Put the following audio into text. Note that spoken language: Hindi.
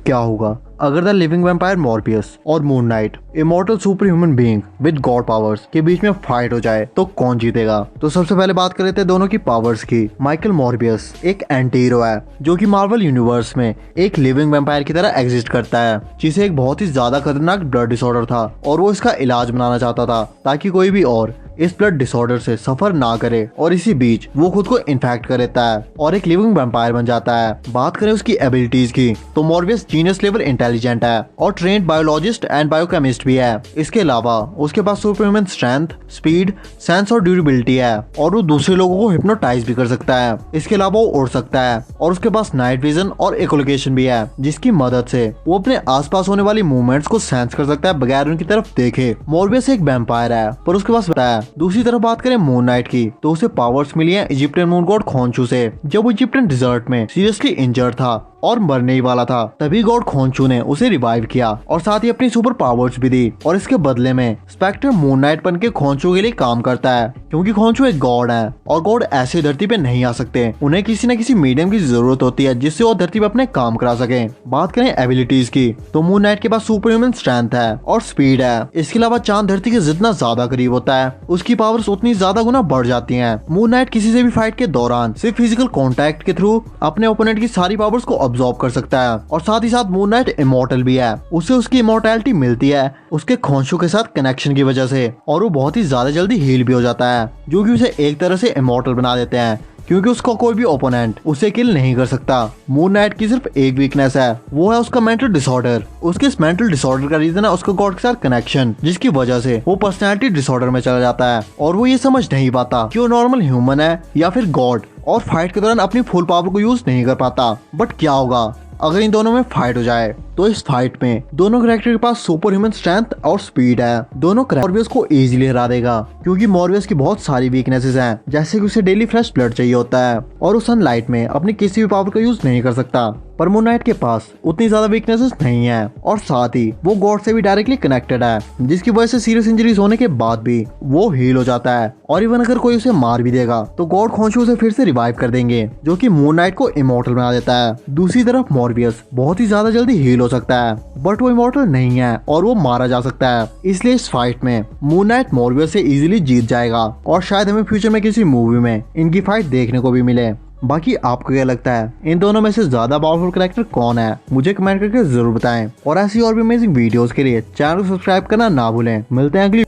क्या होगा अगर द लिविंग वैम्पायर मॉर्बियस और moon night immortal super human being with God powers के बीच में फाइट हो जाए तो कौन जीतेगा। तो सबसे पहले बात कर लेते हैं दोनों की पावर्स की। माइकल मॉर्बियस एक एंटी हीरो है जो कि मार्वल यूनिवर्स में एक लिविंग वैम्पायर की तरह एग्जिस्ट करता है, जिसे एक बहुत ही ज्यादा खतरनाक ब्लड डिसऑर्डर था और वो इसका इलाज बनाना चाहता था ताकि कोई भी और इस ब्लड डिसऑर्डर से सफर ना करे, और इसी बीच वो खुद को इन्फेक्ट कर लेता है और एक लिविंग वैम्पायर बन जाता है। बात करें उसकी एबिलिटीज की तो मॉर्बियस जीनियस लेवल इंटेलिजेंट है और ट्रेंड बायोलॉजिस्ट एंड बायोकेमिस्ट भी है। इसके अलावा उसके पास super human strength, speed, sense और ड्यूरेबिलिटी है और वो दूसरे लोगों को हिप्नोटाइज भी कर सकता है। इसके अलावा वो उड़ सकता है और उसके पास नाइट विजन और इकोलोकेशन भी है, जिसकी मदद से वो अपने आसपास होने वाली मूवमेंट्स को सेंस कर सकता है बगैर उनकी तरफ देखे। मॉर्बियस एक वैम्पायर है पर उसके पास पता है। दूसरी तरफ बात करें मून नाइट की तो उसे पावर्स मिली है इजिप्टियन मून गॉड खोंचू से। जब वो इजिप्टियन डिजर्ट में सीरियसली इंजर्ड था और मरने ही वाला था, तभी गॉड खोंचू ने उसे रिवाइव किया और साथ ही अपनी सुपर पावर्स भी दी। और इसके बदले में स्पेक्टर मून नाइट बन के खोंचू के लिए काम करता है, क्योंकि खोंचू एक गॉड है और गॉड ऐसे धरती पे नहीं आ सकते। उन्हें किसी न किसी मीडियम की जरूरत होती है जिससे वो धरती पे अपने काम करा सके। बात करें एबिलिटीज की तो मून नाइट के पास सुपर ह्यूमन स्ट्रेंथ है और स्पीड है। इसके अलावा चांद धरती के जितना ज्यादा करीब होता है उसकी पावर्स उतनी ज्यादा गुना बढ़ जाती है। मून नाइट किसी से भी फाइट के दौरान सिर्फ फिजिकल कॉन्टैक्ट के थ्रू अपने ओपोनेंट की सारी पावर्स को अब्सॉर्ब कर सकता है। और साथ ही साथ मून नाइट इमॉर्टल भी है, उसे उसकी इमॉर्टैलिटी मिलती है उसके खोंचू के साथ कनेक्शन की वजह से, और वो बहुत ही ज्यादा जल्दी हील भी हो जाता है, जो कि उसे एक तरह से इमॉर्टल बना देते हैं क्योंकि उसका कोई भी ओपोनेंट उसे किल नहीं कर सकता। मून नाइट की सिर्फ एक वीकनेस है, वो है उसका मेंटल डिसऑर्डर। उसके इस मेंटल डिसऑर्डर का रीजन है उसका गॉड के साथ कनेक्शन, जिसकी वजह से वो पर्सनैलिटी डिसऑर्डर में चला जाता है और वो ये समझ नहीं पाता कि वो नॉर्मल ह्यूमन है या फिर गॉड, और फाइट के दौरान अपनी फुल पावर को यूज नहीं कर पाता। बट क्या होगा अगर इन दोनों में फाइट हो जाए। तो इस फाइट में दोनों कैरेक्टर के पास सुपर ह्यूमन स्ट्रेंथ और स्पीड है। दोनों मॉर्बियस को इजीली हरा देगा क्योंकि मॉर्बियस की बहुत सारी वीकनेसेस हैं, जैसे कि उसे डेली फ्रेश ब्लड चाहिए होता है और वो सनलाइट में अपनी किसी भी पावर का यूज नहीं कर सकता। पर मून नाइट के पास उतनी ज्यादा वीकनेसेस नहीं है और साथ ही वो गॉड से भी डायरेक्टली कनेक्टेड है, जिसकी वजह से सीरियस इंजरीज होने के बाद भी वो हील हो जाता है। और इवन अगर कोई उसे मार भी देगा तो गॉड खोंचू उसे फिर से रिवाइव कर देंगे, जो कि मून नाइट को इमॉर्टल बना देता है। दूसरी तरफ मॉर्बियस बहुत ही ज्यादा जल्दी हील हो सकता है बट वो इमॉर्टल नहीं है और वो मारा जा सकता है। इसलिए इस फाइट में मून नाइट मॉर्बियस से इजीली जीत जाएगा और शायद हमें फ्यूचर में किसी मूवी में इनकी फाइट देखने को भी मिले। बाकी आपको क्या लगता है इन दोनों में से ज्यादा पावरफुल कैरेक्टर कौन है, मुझे कमेंट करके जरूर बताएं। और ऐसी और भी अमेजिंग वीडियोस के लिए चैनल को सब्सक्राइब करना ना भूलें। मिलते हैं अगली